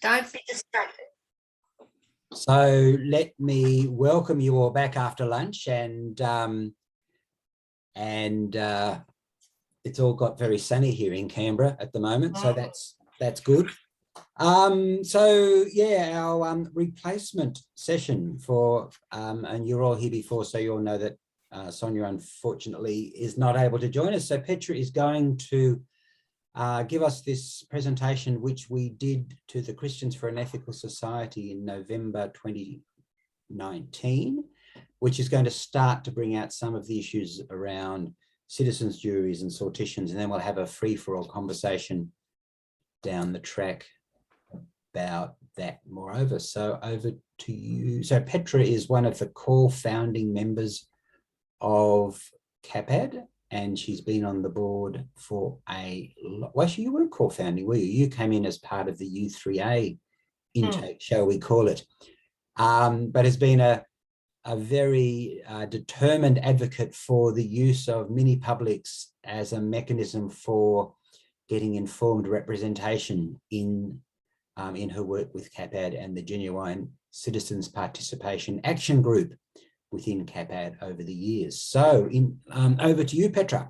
Don't be distracted. So let me welcome you all back after lunch, and it's all got very sunny here in Canberra at the moment, so that's good. So yeah, our replacement session for and you're all here before, so you all know that Sonia unfortunately is not able to join us. So Petra is going to give us this presentation, which we did to the Christians for an Ethical Society in November 2019, which is going to start to bring out some of the issues around citizens' juries and sortitions, and then we'll have a free-for-all conversation down the track about that moreover. So over to you. So Petra is one of the core founding members of CAPAD, and she's been on the board for well, actually you weren't core founding, were you? You came in as part of the U3A intake, shall we call it, but has been a very determined advocate for the use of mini publics as a mechanism for getting informed representation in her work with CAPAD and the Genuine Citizens Participation Action Group within CAPAD over the years. So over to you, Petra.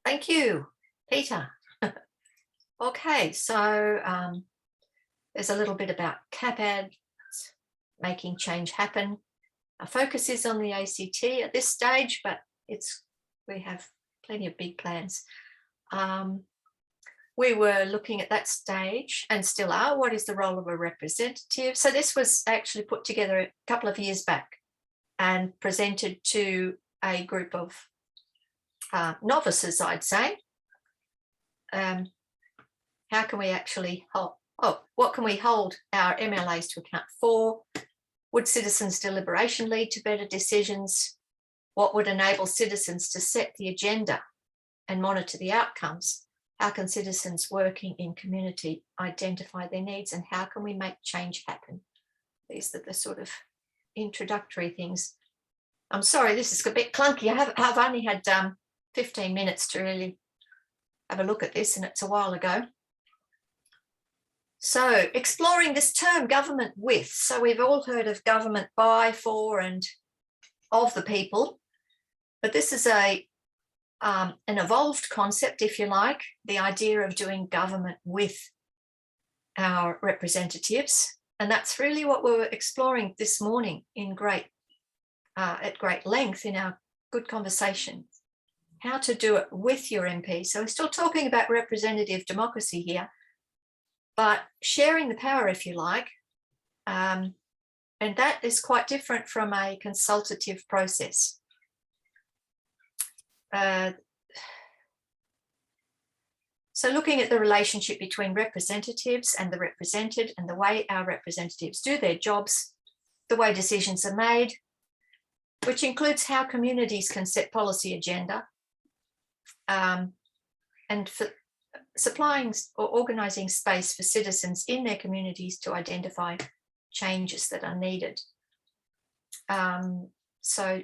Thank you, Peter. Okay, so there's a little bit about CAPAD, making change happen. Our focus is on the ACT at this stage, but we have plenty of big plans. We were looking at that stage, and still are, what is the role of a representative? So this was actually put together a couple of years back and presented to a group of novices, I'd say. How can we actually hold, what can we hold our MLAs to account for? Would citizens' deliberation lead to better decisions? What would enable citizens to set the agenda and monitor the outcomes? How can citizens working in community identify their needs, and how can we make change happen? These are the sort of introductory things. I'm sorry, this is a bit clunky. I've only had 15 minutes to really have a look at this, and it's a while ago. So exploring this term, government with. So we've all heard of government by, for, and of the people, but this is an evolved concept, if you like, the idea of doing government with our representatives. And that's really what we were exploring this morning in at great length in our good conversation, how to do it with your MP. So we're still talking about representative democracy here, but sharing the power, if you like, and that is quite different from a consultative process. So looking at the relationship between representatives and the represented, and the way our representatives do their jobs, the way decisions are made, which includes how communities can set policy agenda, and for supplying or organising space for citizens in their communities to identify changes that are needed. So,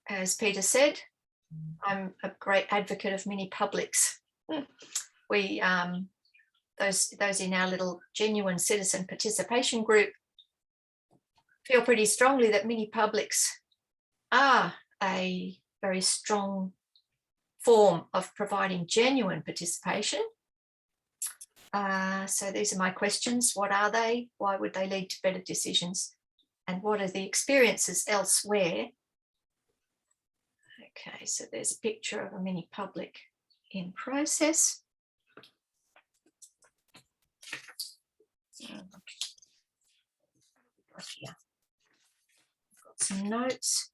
as Peter said, I'm a great advocate of mini publics. We, those in our little genuine citizen participation group, feel pretty strongly that mini publics are a very strong form of providing genuine participation. So these are my questions. What are they? Why would they lead to better decisions? And what are the experiences elsewhere? Okay, so there's a picture of a mini public in process. Got here. Got some notes.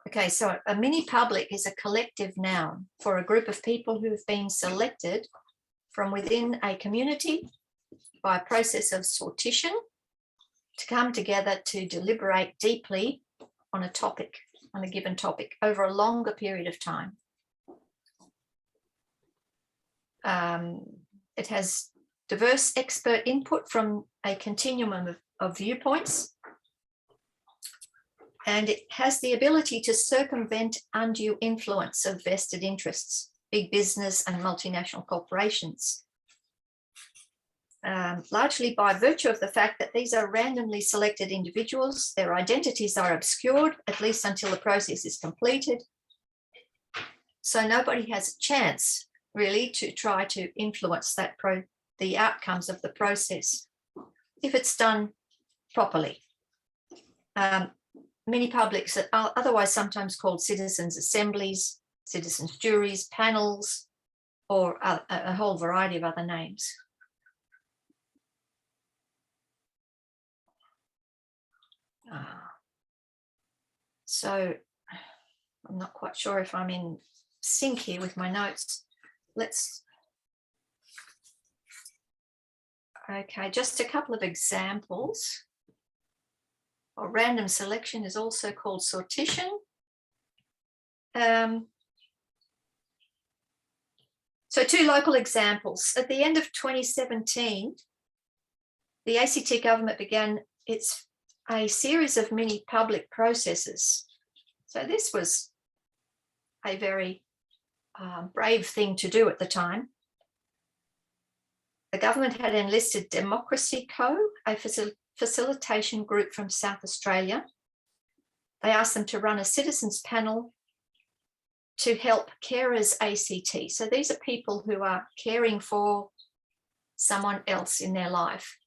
Okay, so a mini public is a collective noun for a group of people who have been selected from within a community by a process of sortition to come together to deliberate deeply on a topic, on a given topic, over a longer period of time. It has diverse expert input from a continuum of viewpoints, and it has the ability to circumvent undue influence of vested interests, big business and multinational corporations, largely by virtue of the fact that these are randomly selected individuals. Their identities are obscured, at least until the process is completed. So nobody has a chance really to try to influence the outcomes of the process if it's done properly. Many publics are otherwise sometimes called citizens' assemblies, citizens' juries, panels, or a whole variety of other names. So I'm not quite sure if I'm in sync here with my notes. Okay, just a couple of examples. Random selection is also called sortition. So two local examples. At the end of 2017, the ACT government began a series of mini public processes. So this was a very brave thing to do at the time. The government had enlisted Democracy Co, a facilitation group from South Australia. They asked them to run a citizens panel to help carers ACT. So these are people who are caring for someone else in their life.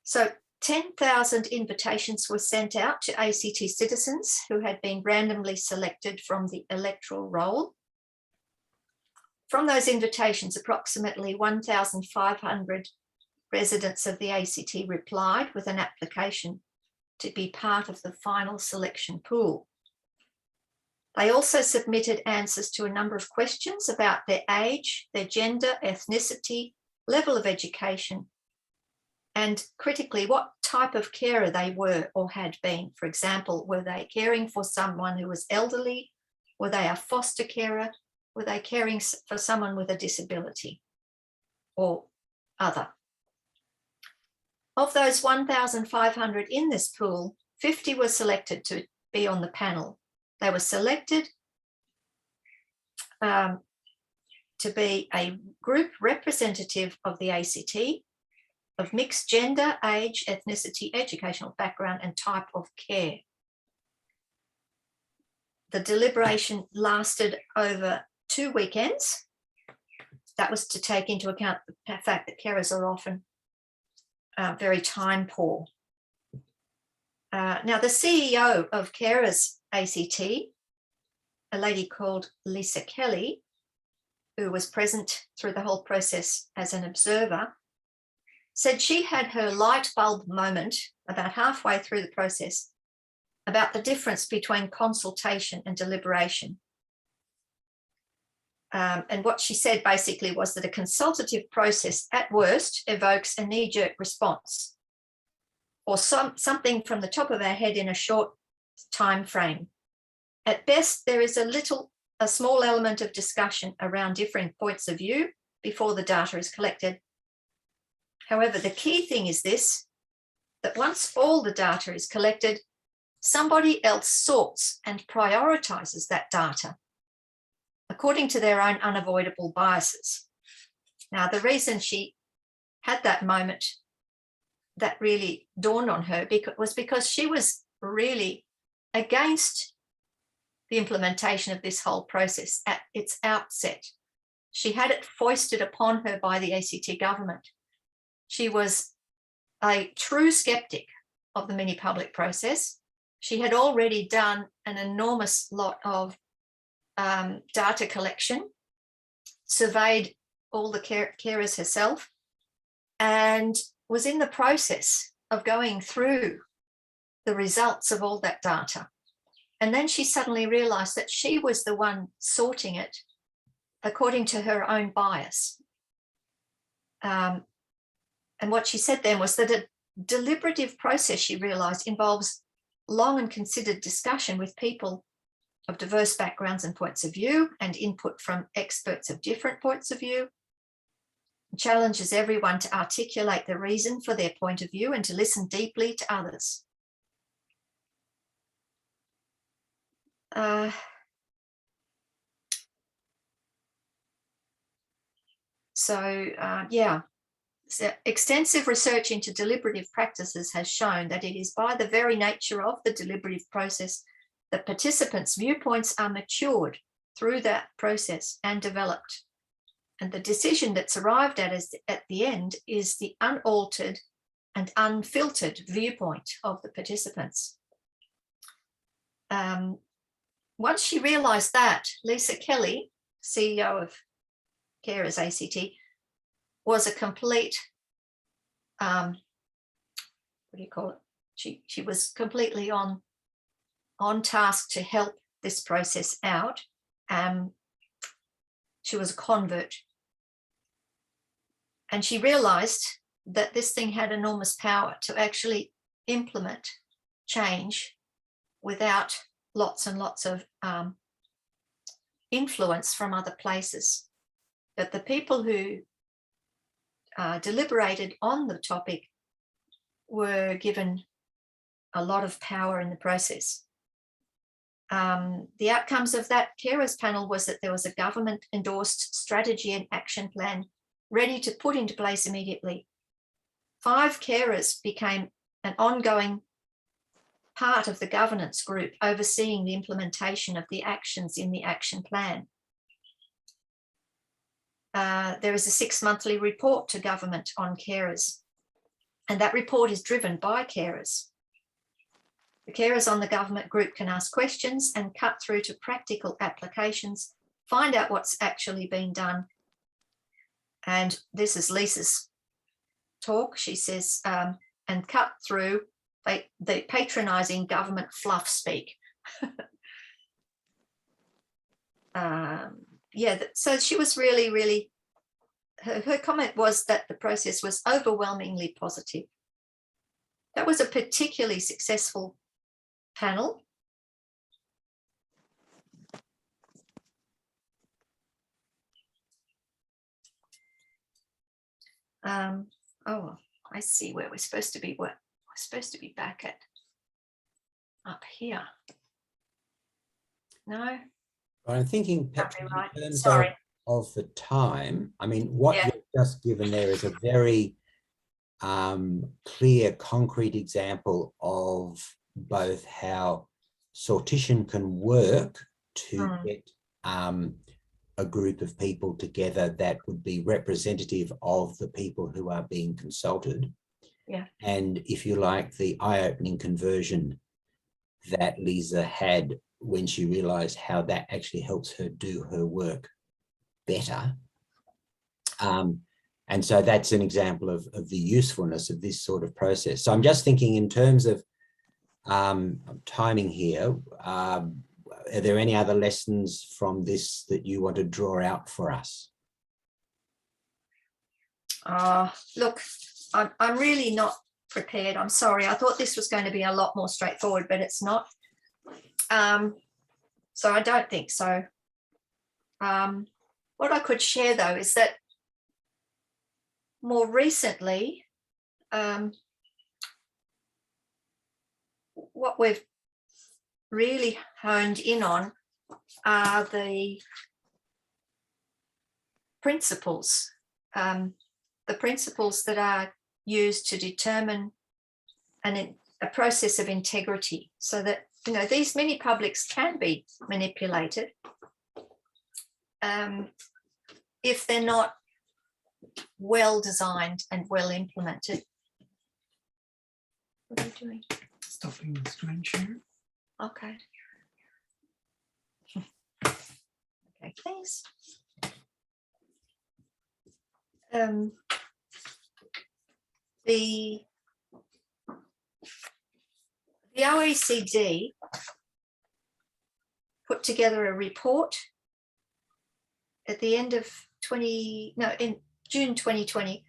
So 10,000 invitations were sent out to ACT citizens who had been randomly selected from the electoral roll. From those invitations, approximately 1,500 residents of the ACT replied with an application to be part of the final selection pool. They also submitted answers to a number of questions about their age, their gender, ethnicity, level of education, and critically, what type of carer they were or had been. For example, were they caring for someone who was elderly? Were they a foster carer? Were they caring for someone with a disability or other? Of those 1,500 in this pool, 50 were selected to be on the panel. They were selected to be a group representative of the ACT, of mixed gender, age, ethnicity, educational background, and type of care. The deliberation lasted over 2 weekends. That was to take into account the fact that carers are often very time poor. Now, the CEO of Carers ACT, a lady called Lisa Kelly, who was present through the whole process as an observer, said she had her light bulb moment about halfway through the process about the difference between consultation and deliberation. And what she said basically was that a consultative process at worst evokes a knee-jerk response or something from the top of our head in a short time frame. At best, there is a small element of discussion around differing points of view before the data is collected. However, the key thing is this, that once all the data is collected, somebody else sorts and prioritizes that data according to their own unavoidable biases. Now, the reason she had that moment that really dawned on her was because she was really against the implementation of this whole process at its outset. She had it foisted upon her by the ACT government. She was a true skeptic of the mini public process. She had already done an enormous lot of data collection, surveyed all the carers herself, and was in the process of going through the results of all that data. And then she suddenly realized that she was the one sorting it according to her own bias. And what she said then was that a deliberative process, she realized, involves long and considered discussion with people of diverse backgrounds and points of view, and input from experts of different points of view. It challenges everyone to articulate the reason for their point of view and to listen deeply to others. Yeah. So extensive research into deliberative practices has shown that it is by the very nature of the deliberative process that participants' viewpoints are matured through that process and developed. And the decision that's arrived at at the end is the unaltered and unfiltered viewpoint of the participants. Once she realised that, Lisa Kelly, CEO of Carers ACT, was a complete, what do you call it? She was completely on task to help this process out. She was a convert. And she realised that this thing had enormous power to actually implement change without lots and lots of influence from other places. That the people who deliberated on the topic were given a lot of power in the process. The outcomes of that carers panel was that there was a government endorsed strategy and action plan ready to put into place immediately. 5 carers became an ongoing part of the governance group overseeing the implementation of the actions in the action plan. There is a 6-monthly report to government on carers, and that report is driven by carers. The carers on the government group can ask questions and cut through to practical applications, find out what's actually been done. And this is Lisa's talk. She says, and cut through the patronising government fluff speak. Yeah, so she was really, her comment was that the process was overwhelmingly positive. That was a particularly successful panel. Oh, I see where we're supposed to be. We're supposed to be back at up here. No. I'm thinking, Patrick, Right. in terms Sorry. of the time, I mean, what you've just given there is a very clear, concrete example of both how sortition can work to get a group of people together that would be representative of the people who are being consulted. Yeah. And if you like, the eye-opening conversion that Lisa had when she realized how that actually helps her do her work better. And so that's an example of the usefulness of this sort of process. So I'm just thinking in terms of timing here, are there any other lessons from this that you want to draw out for us? Look, I'm really not prepared. I'm sorry. I thought this was going to be a lot more straightforward, but it's not. So I don't think so. What I could share, though, is that more recently, what we've really honed in on are the principles that are used to determine a process of integrity, so that, you know, these mini publics can be manipulated if they're not well designed and well implemented. What are you doing? Stopping the screen share. Okay. Okay, thanks. The OECD put together a report at the end of in June 2020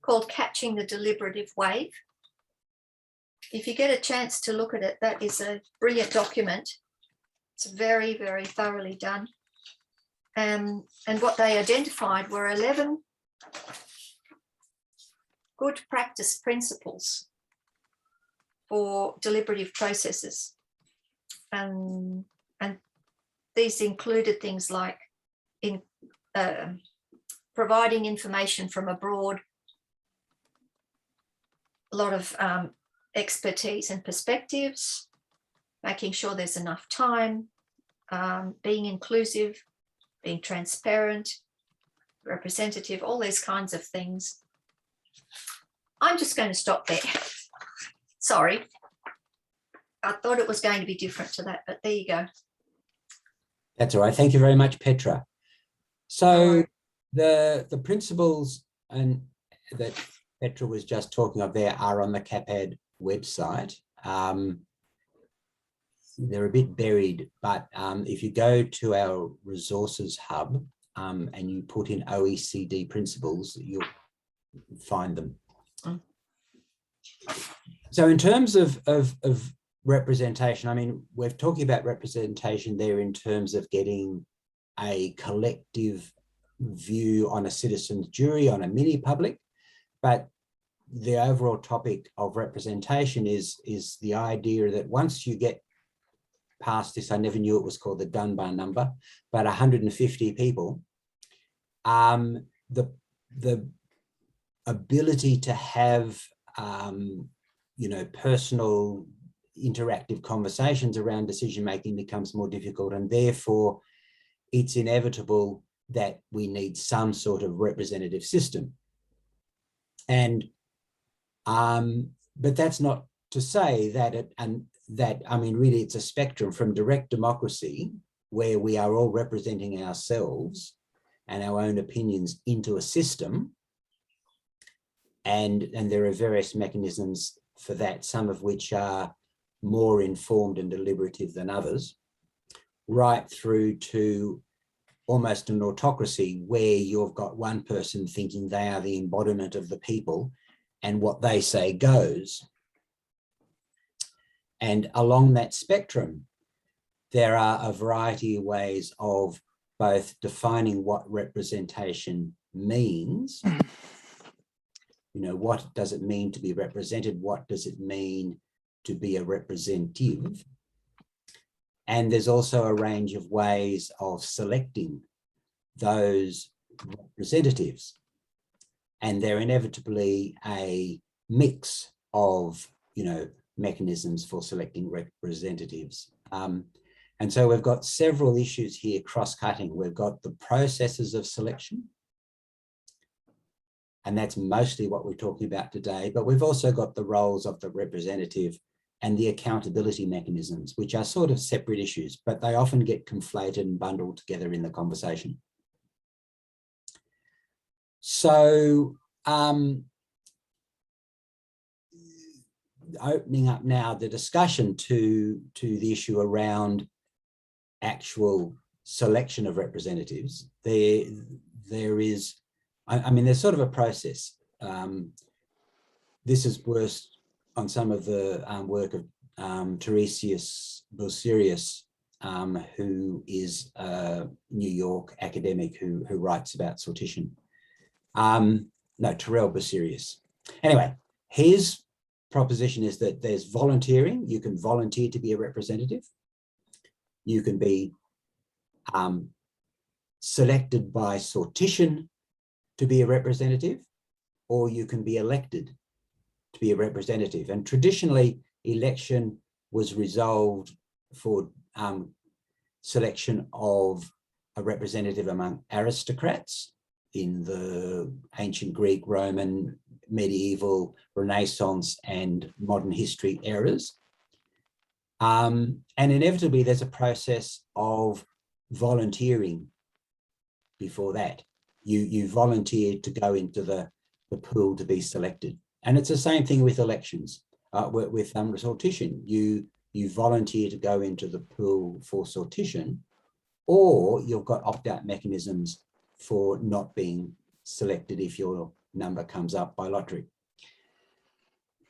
called Catching the Deliberative Wave. If you get a chance to look at it, that is a brilliant document. It's very, very thoroughly done. And what they identified were 11 good practice principles for deliberative processes. And these included things like providing information from abroad, a lot of expertise and perspectives, making sure there's enough time, being inclusive, being transparent, representative, all these kinds of things. I'm just going to stop there. Sorry. I thought it was going to be different to that, but there you go. That's all right. Thank you very much, Petra. So the principles and that Petra was just talking of there are on the CAPAD website. They're a bit buried, but if you go to our resources hub and you put in OECD principles, you'll find them. So in terms of representation, I mean, we're talking about representation there in terms of getting a collective view on a citizen's jury, on a mini public, but the overall topic of representation is the idea that once you get past this, I never knew it was called the Dunbar number, but 150 people, the ability to have personal interactive conversations around decision making becomes more difficult, and therefore it's inevitable that we need some sort of representative system. And but that's not to say that I mean, really it's a spectrum from direct democracy, where we are all representing ourselves and our own opinions into a system, and there are various mechanisms for that, some of which are more informed and deliberative than others, right through to almost an autocracy, where you've got one person thinking they are the embodiment of the people and what they say goes. And along that spectrum, there are a variety of ways of both defining what representation means. What does it mean to be represented? What does it mean to be a representative? And there's also a range of ways of selecting those representatives. And they're inevitably a mix of, mechanisms for selecting representatives. And so we've got several issues here cross-cutting. We've got the processes of selection, and that's mostly what we're talking about today, but we've also got the roles of the representative and the accountability mechanisms, which are sort of separate issues, but they often get conflated and bundled together in the conversation. So opening up now the discussion to the issue around actual selection of representatives, there is, I mean, there's sort of a process. This is worse on some of the work of Tiresias Bucerius, who is a New York academic who writes about sortition. No, Terrell Bucerius. Anyway, his proposition is that there's volunteering. You can volunteer to be a representative. You can be selected by sortition to be a representative, or you can be elected to be a representative. And traditionally, election was resolved for selection of a representative among aristocrats in the ancient Greek, Roman, medieval, Renaissance, and modern history eras. And inevitably, there's a process of volunteering before that. You volunteered to go into the pool to be selected. And it's the same thing with elections, with sortition. You volunteer to go into the pool for sortition, or you've got opt-out mechanisms for not being selected if your number comes up by lottery.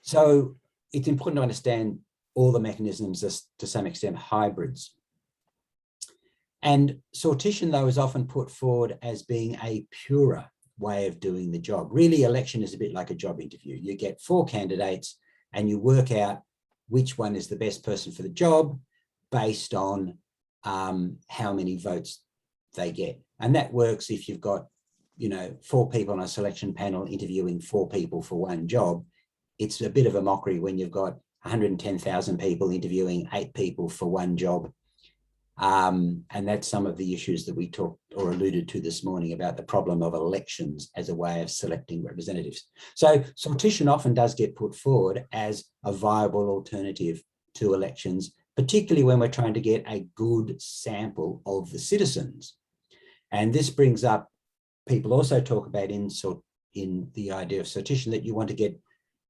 So it's important to understand all the mechanisms as, to some extent, hybrids. And sortition, though, is often put forward as being a purer way of doing the job. Really, election is a bit like a job interview. You get 4 candidates and you work out which one is the best person for the job based on how many votes they get. And that works if you've got, 4 people on a selection panel interviewing 4 people for one job. It's a bit of a mockery when you've got 110,000 people interviewing 8 people for one job. And that's some of the issues that we talked or alluded to this morning about the problem of elections as a way of selecting representatives. So sortition often does get put forward as a viable alternative to elections, particularly when we're trying to get a good sample of the citizens. And this brings up, people also talk about in the idea of sortition that you want to get,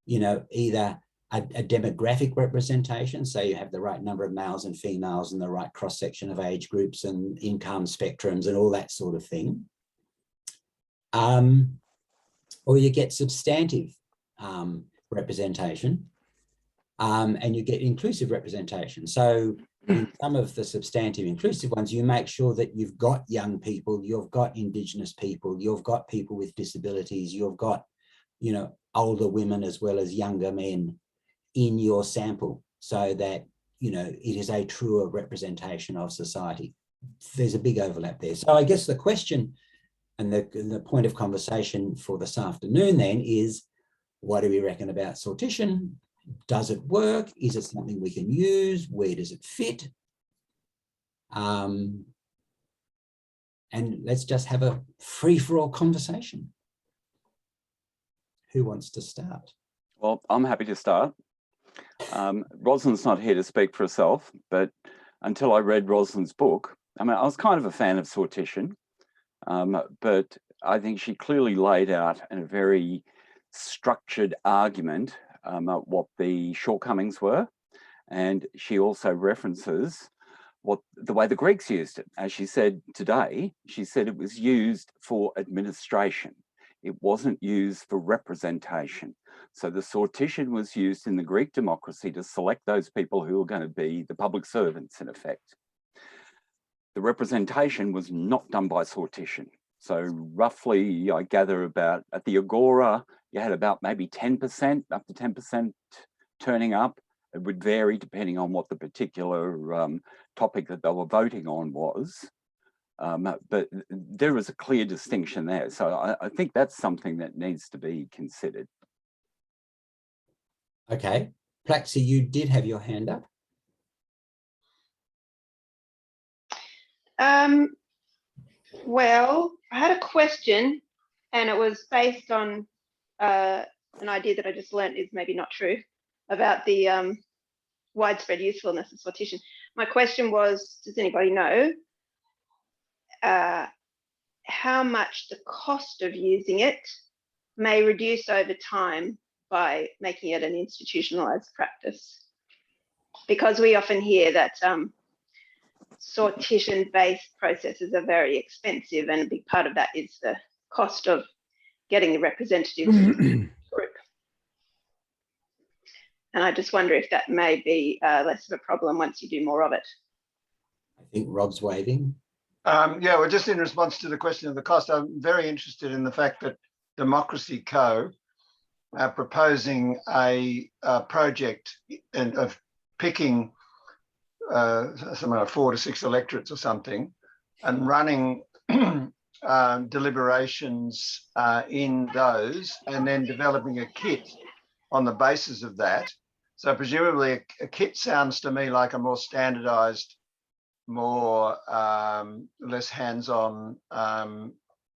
either a demographic representation, so you have the right number of males and females and the right cross-section of age groups and income spectrums and all that sort of thing. Or you get substantive representation and you get inclusive representation. So in some of the substantive inclusive ones, you make sure that you've got young people, you've got Indigenous people, you've got people with disabilities, you've got, older women as well as younger men in your sample, so that it is a truer representation of society. There's a big overlap there. So I guess the question and the point of conversation for this afternoon then is, what do we reckon about sortition? Does it work? Is it something we can use? Where does it fit? And let's just have a free-for-all conversation. Who wants to start? Well, I'm happy to start. Rosalind's not here to speak for herself, but until I read Rosalind's book, I was kind of a fan of sortition, but I think she clearly laid out in a very structured argument what the shortcomings were. And she also references the way the Greeks used it. As she said today, she said it was used for administration. It wasn't used for representation. So the sortition was used in the Greek democracy to select those people who were going to be the public servants, in effect. The representation was not done by sortition. So roughly, I gather about, at the Agora, you had about maybe 10%, up to 10% turning up. It would vary depending on what the particular topic that they were voting on was. But there is a clear distinction there. So I think that's something that needs to be considered. Okay. Plaxi, you did have your hand up. Well, I had a question, and it was based on an idea that I just learned is maybe not true about the widespread usefulness of sortition. My question was, does anybody know how much the cost of using it may reduce over time by making it an institutionalized practice? Because we often hear that sortition-based processes are very expensive, and a big part of that is the cost of getting the representative group. And I just wonder if that may be less of a problem once you do more of it. I think Rob's waving. Yeah, well, just in response to the question of the cost, I'm very interested in the fact that Democracy Co. are proposing a project of picking something like 4 to 6 electorates or something, and running deliberations in those, and then developing a kit on the basis of that. So presumably a kit sounds to me like a more standardized, more less hands-on kind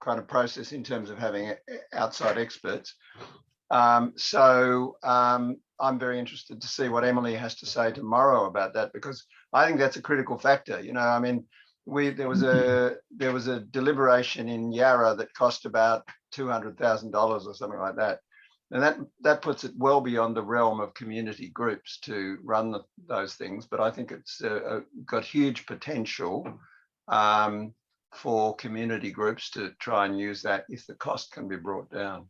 of process in terms of having outside experts. So I'm very interested to see what Emily has to say tomorrow about that, because I think that's a critical factor. There was a deliberation in Yarra that cost about $200,000 or something like that. And that puts it well beyond the realm of community groups to run those things. But I think it's got huge potential for community groups to try and use that if the cost can be brought down.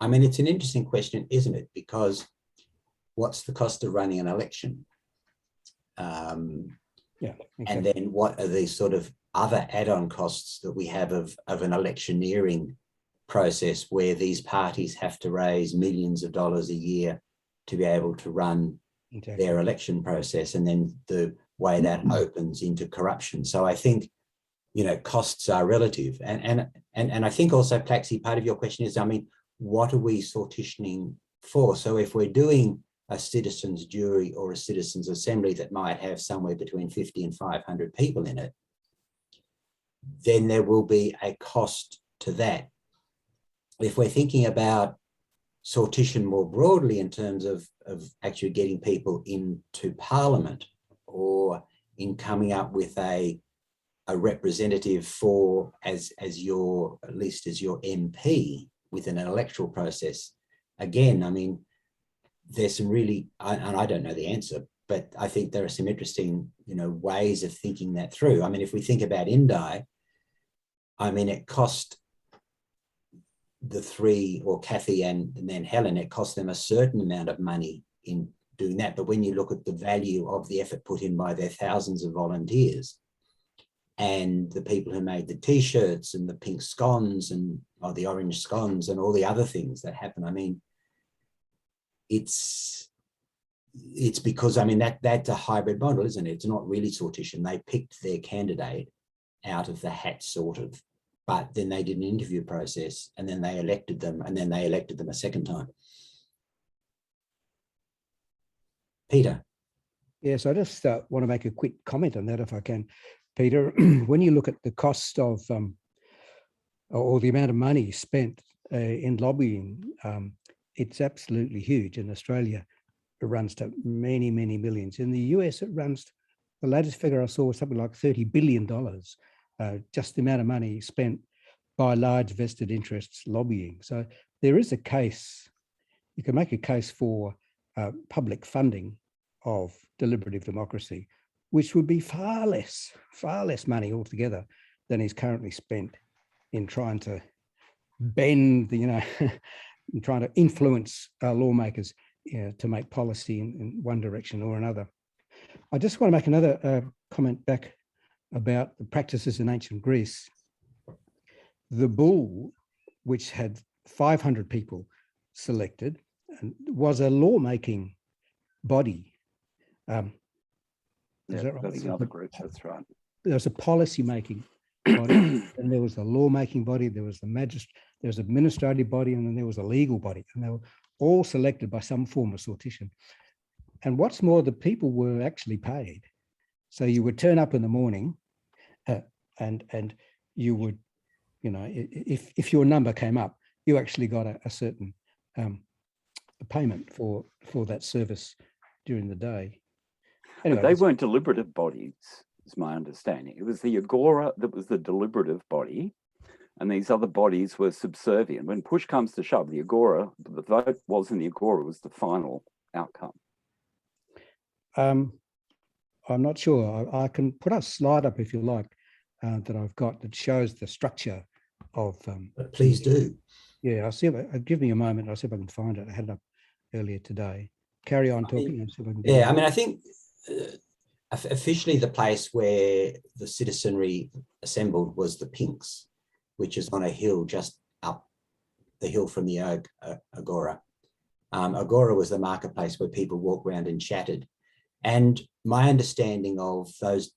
I mean, it's an interesting question, isn't it? Because what's the cost of running an election? Yeah. And then what are the sort of other add-on costs that we have of an electioneering process where these parties have to raise millions of dollars a year to be able to run their election process, and then the way that opens into corruption. So I think, you know, costs are relative. And I think also, Plaxi, part of your question is, I mean, what are we sortitioning for? So if we're doing a citizens jury or a citizens assembly that might have somewhere between 50 and 500 people in it, then there will be a cost to that. If we're thinking about sortition more broadly in terms of actually getting people into Parliament, or in coming up with a representative for as your, at least as your MP within an electoral process, again, I mean, there's some really, and I don't know the answer, but I think there are some interesting, you know, ways of thinking that through. I mean, if we think about Indi, I mean, it cost the three, or Kathy and then Helen, it cost them a certain amount of money in doing that. But when you look at the value of the effort put in by their thousands of volunteers and the people who made the T-shirts and the pink scones and the orange scones and all the other things that happen, I mean, it's because, I mean, that's a hybrid model, isn't it? It's not really sortition. They picked their candidate out of the hat, sort of, but then they did an interview process, and then they elected them, and then they elected them a second time. Peter. Yes, I just want to make a quick comment on that, if I can, Peter. When you look at the cost of or the amount of money spent in lobbying, it's absolutely huge. In Australia, it runs to many, many millions. In the US, it runs, the latest figure I saw was something like $30 billion, just the amount of money spent by large vested interests lobbying. So there is a case, you can make a case for public funding of deliberative democracy, which would be far less money altogether than is currently spent in trying to bend the, you know, and trying to influence lawmakers, you know, to make policy in one direction or another. I just want to make another comment back about the practices in ancient Greece. The bull, which had 500 people selected, was a lawmaking body. Yeah, is that right? the other groups, that's right. There was a policy making body, and there was a lawmaking body, there was the magistrate, there was an administrative body, and then there was a legal body, and they were all selected by some form of sortition. And what's more, the people were actually paid. So you would turn up in the morning, and you would, you know, if your number came up, you actually got a certain payment for that service during the day. Anyway, but they weren't deliberative bodies, is my understanding. It was the Agora that was the deliberative body, and these other bodies were subservient. When push comes to shove, the Agora, the vote wasn't the Agora, was the final outcome. I'm not sure. I can put a slide up if you like that I've got that shows the structure of. Please do. Yeah, I'll see if give me a moment. I'll see if I can find it. I had it up earlier today. Carry on talking. And see if I can get I mean, I think officially the place where the citizenry assembled was the Pinks, which is on a hill just up the hill from the Agora. Agora was the marketplace where people walked around and chatted. And my understanding of those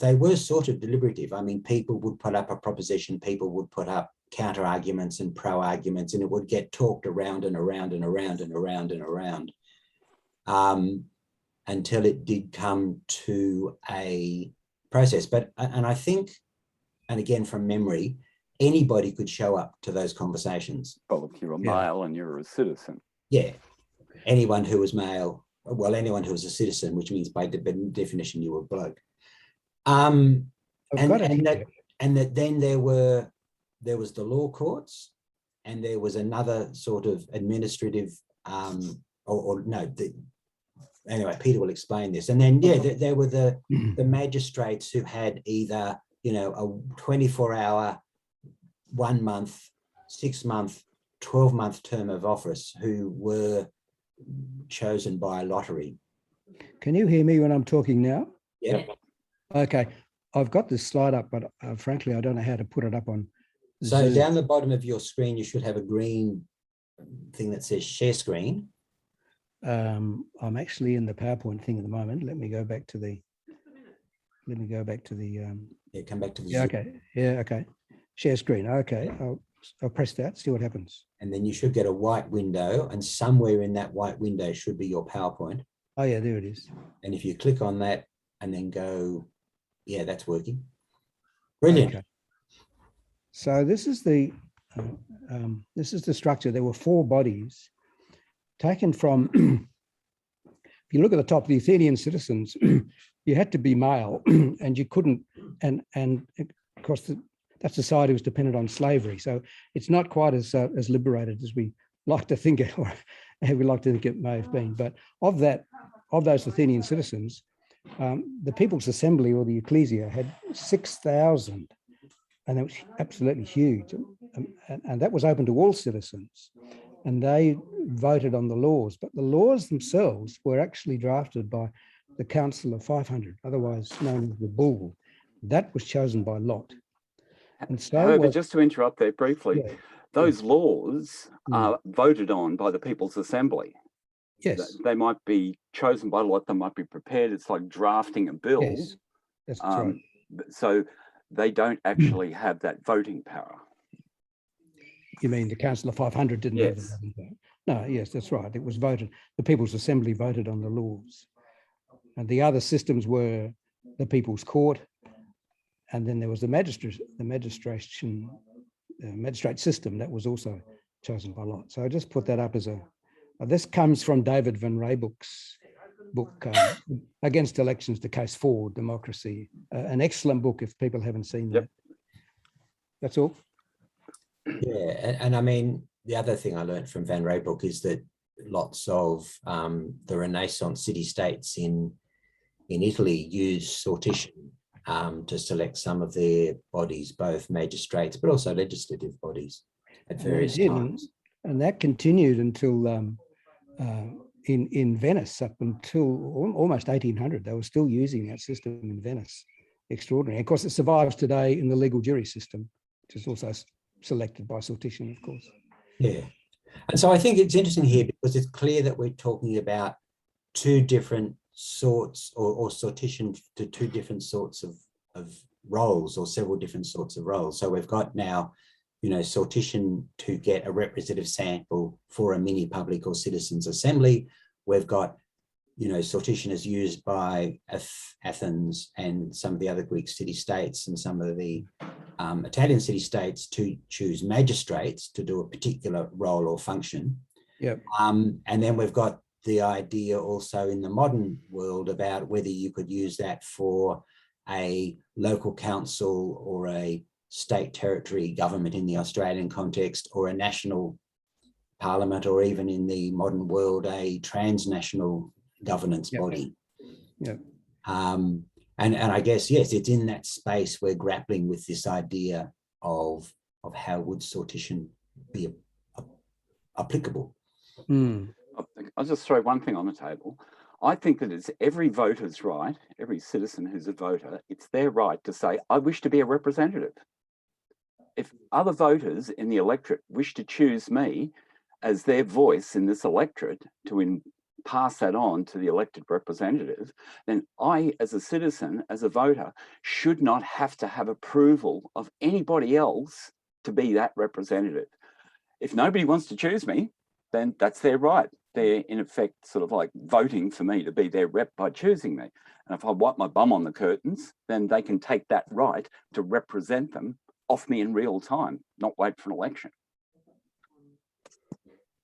they were sort of deliberative. I mean, people would put up a proposition, people would put up counter arguments and pro arguments, and it would get talked around and around and around and around and around until it did come to a process. But, and I think, and again, from memory, anybody could show up to those conversations. Well, if you're a male and you're a citizen. Yeah, anyone who was male, well, anyone who was a citizen, which means by definition you were a bloke. And that then there was the law courts, and there was another sort of administrative, anyway, Peter will explain this. And then, yeah, there were the magistrates who had either, you know, a 24-hour, 1 month, 6 month, 12-month term of office who were chosen by lottery. Can you hear me when I'm talking now? Yeah. Okay, I've got this slide up, but frankly, I don't know how to put it up on So Zoom. down the bottom of your screen, you should have a green thing that says share screen. I'm actually in the PowerPoint thing at the moment. Let me go back to the. Yeah, come back to the Yeah. Zoom. Okay. Yeah. Okay. Share screen. Okay. I'll press that. See what happens. And then you should get a white window, and somewhere in that white window should be your PowerPoint. Oh yeah, there it is. And if you click on that and then go, yeah, that's working. Brilliant. Okay. So this is the structure. There were 4 bodies taken from. If you look at the top, the Athenian citizens, you had to be male, and you couldn't. And of course, that society was dependent on slavery. So it's not quite as liberated as we like to think it, or we like to think it may have been. But of those Athenian citizens, the People's Assembly, or the Ecclesia, had 6,000, and it was absolutely huge. And that was open to all citizens, and they voted on the laws. But the laws themselves were actually drafted by the Council of 500, otherwise known as the Bull. That was chosen by lot. And so, However, just to interrupt there briefly, yeah, those laws are voted on by the People's Assembly. yes, They might be chosen by lot, they might be prepared. It's like drafting a bill. yes, that's right. So they don't actually have that voting power. You mean the Council of 500 didn't have the Yes. voting power? No, yes, that's right. It was voted. The People's Assembly voted on the laws. And the other systems were the People's Court, and then there was the magistrate system that was also chosen by lot. So I just put that up as a. This comes from David Van Riebeeck's book, Against Elections: The Case for Democracy. An excellent book if people haven't seen that. That's all. Yeah, and I mean, the other thing I learned from Van Riebeeck is that lots of the Renaissance city-states in Italy used sortition to select some of their bodies, both magistrates, but also legislative bodies at various times. And that continued until in Venice, up until almost 1800. They were still using that system in Venice. Extraordinary. Of course, it survives today in the legal jury system, which is also selected by sortition, of course. Yeah. And so I think it's interesting here because it's clear that we're talking about 2 different sorts or sortition to 2 different sorts of roles, or several different sorts of roles. So we've got now, sortition to get a representative sample for a mini public or citizens assembly. We've got, sortition is used by Athens and some of the other Greek city-states and some of the Italian city-states to choose magistrates to do a particular role or function. Yep. And then we've got the idea also in the modern world about whether you could use that for a local council or a state territory government in the Australian context, or a national parliament, or even in the modern world, a transnational governance body. Yep. And I guess, yes, it's in that space we're grappling with this idea of how would sortition be applicable. I'll just throw one thing on the table. I think that it's every voter's right, every citizen who's a voter, it's their right to say, I wish to be a representative. If other voters in the electorate wish to choose me as their voice in this electorate to pass that on to the elected representative, then I, as a citizen, as a voter, should not have to have approval of anybody else to be that representative. If nobody wants to choose me, then that's their right. They're in effect sort of like voting for me to be their rep by choosing me. And if I wipe my bum on the curtains, then they can take that right to represent them off me in real time, not wait for an election.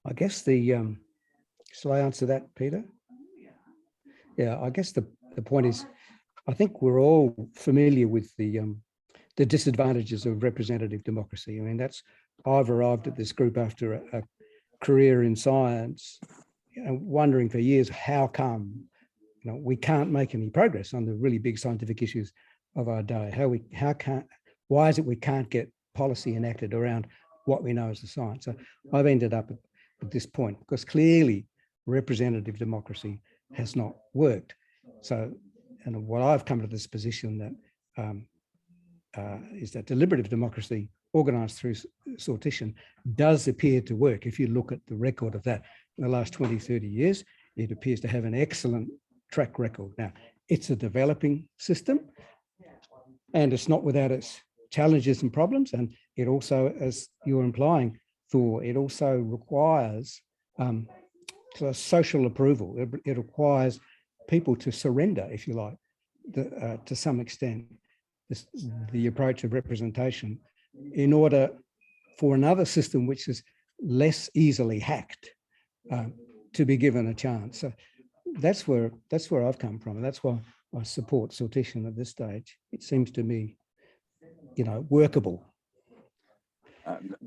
I guess shall I answer that, Peter? Yeah, I guess the point is, I think we're all familiar with the disadvantages of representative democracy. I mean, I've arrived at this group after a career in science, wondering for years how come we can't make any progress on the really big scientific issues of our day. Why is it we can't get policy enacted around what we know as the science? So I've ended up at this point because clearly representative democracy has not worked. So and what I've come to this position that is that deliberative democracy organised through sortition does appear to work. If you look at the record of that in the last 20, 30 years, it appears to have an excellent track record. Now, it's a developing system and it's not without its challenges and problems. And it also, as you're implying, Thor, it also requires social approval. It requires people to surrender, if you like, to some extent, the approach of representation in order for another system which is less easily hacked to be given a chance. So that's where I've come from, and that's why I support sortition at this stage. It seems to me, workable.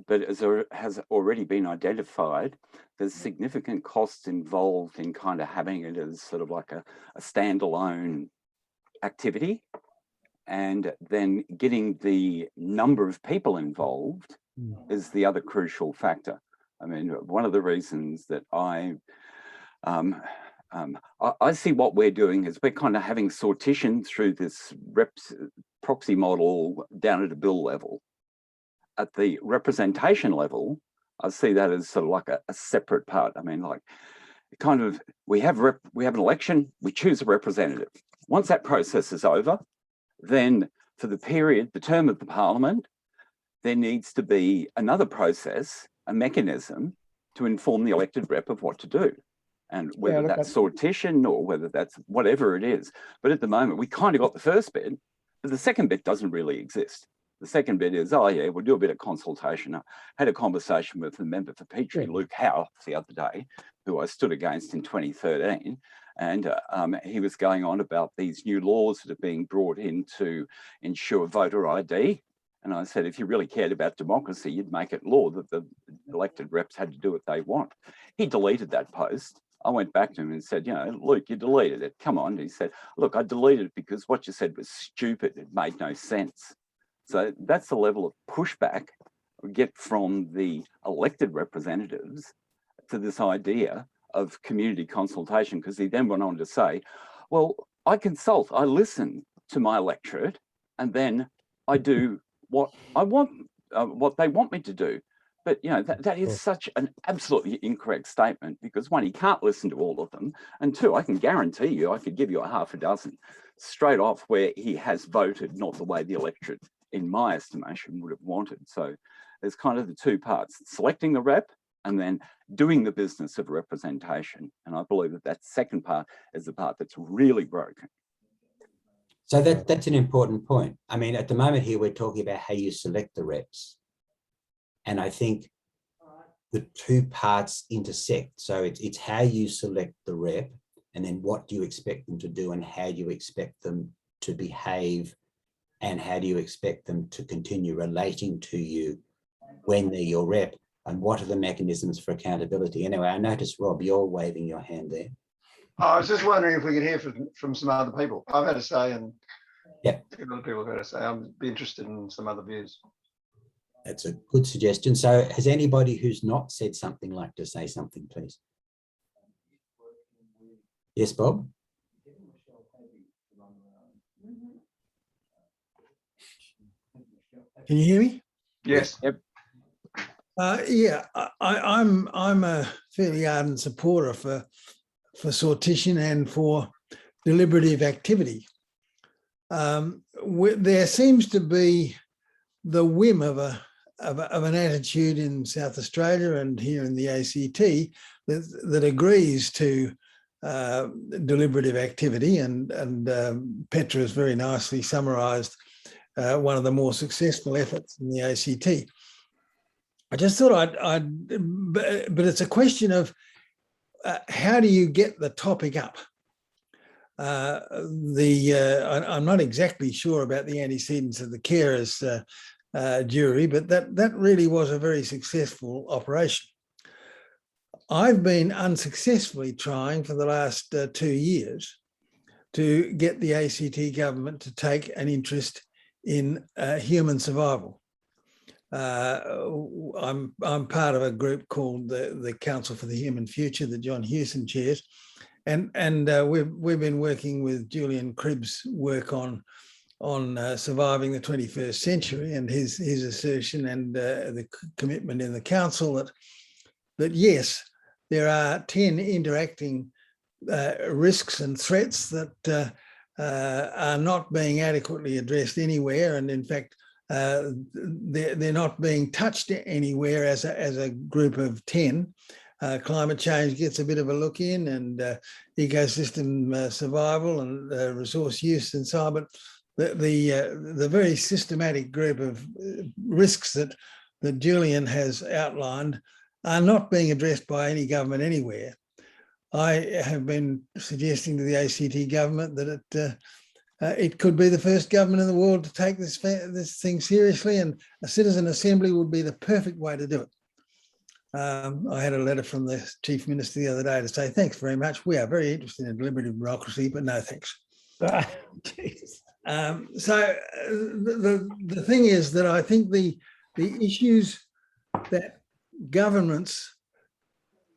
But as has already been identified, there's significant costs involved in kind of having it as sort of like a standalone activity, and then getting the number of people involved is the other crucial factor. I mean, one of the reasons that I see what we're doing is we're kind of having sortition through this proxy model down at a bill level. At the representation level, I see that as sort of like a separate part. I mean, like, kind of, we have an election, we choose a representative. Once that process is over, then for the term of the parliament, there needs to be another process, a mechanism to inform the elected rep of what to do. And whether that's sortition or whether that's whatever it is. But at the moment, we kind of got the first bit, but the second bit doesn't really exist. The second bit is, oh yeah, we'll do a bit of consultation. I had a conversation with the member for Petrie, Luke Howe, the other day, who I stood against in 2013. And he was going on about these new laws that are being brought in to ensure voter ID. And I said, if you really cared about democracy, you'd make it law that the elected reps had to do what they want. He deleted that post. I went back to him and said, Luke, you deleted it. Come on. He said, look, I deleted it because what you said was stupid. It made no sense. So that's the level of pushback we get from the elected representatives to this idea of community consultation, because he then went on to say, well, I consult, I listen to my electorate, and then I do what I want, what they want me to do. But that is such an absolutely incorrect statement, because one, he can't listen to all of them, and two, I can guarantee you, I could give you a half a dozen straight off where he has voted not the way the electorate, in my estimation, would have wanted. So there's kind of the two parts: selecting the rep and then doing the business of representation. And I believe that second part is the part that's really broken. So that's an important point. I mean, at the moment here, we're talking about how you select the reps. And I think the two parts intersect. So it's how you select the rep, and then what do you expect them to do, and how do you expect them to behave, and how do you expect them to continue relating to you when they're your rep, and what are the mechanisms for accountability? Anyway, I noticed, Rob, you're waving your hand there. I was just wondering if we could hear from some other people. I've had a say, and yeah, other people have had a say. I'd be interested in some other views. That's a good suggestion. So has anybody who's not said something like to say something, please? Yes, Bob? Can you hear me? Yes. Yep. Yeah, I'm a fairly ardent supporter for sortition and for deliberative activity. There seems to be the whim of an attitude in South Australia and here in the ACT that agrees to deliberative activity, and Petra has very nicely summarised one of the more successful efforts in the ACT. I just thought but it's a question of how do you get the topic up? I'm not exactly sure about the antecedents of the carers jury, but that really was a very successful operation. I've been unsuccessfully trying for the last 2 years to get the ACT government to take an interest in human survival. I'm part of a group called the Council for the Human Future that John Hewson chairs, we've been working with Julian Cribb's work on surviving the 21st century, and his assertion and the commitment in the council that yes, there are 10 interacting risks and threats that are not being adequately addressed anywhere, and in fact they're not being touched anywhere as a group of 10. Climate change gets a bit of a look in, and ecosystem survival and resource use and so on, but the very systematic group of risks that Julian has outlined are not being addressed by any government anywhere. I have been suggesting to the ACT government that it could be the first government in the world to take this thing seriously, and a citizen assembly would be the perfect way to do it. I had a letter from the Chief Minister the other day to say, thanks very much. We are very interested in deliberative democracy, but no thanks. So the thing is that I think the issues that governments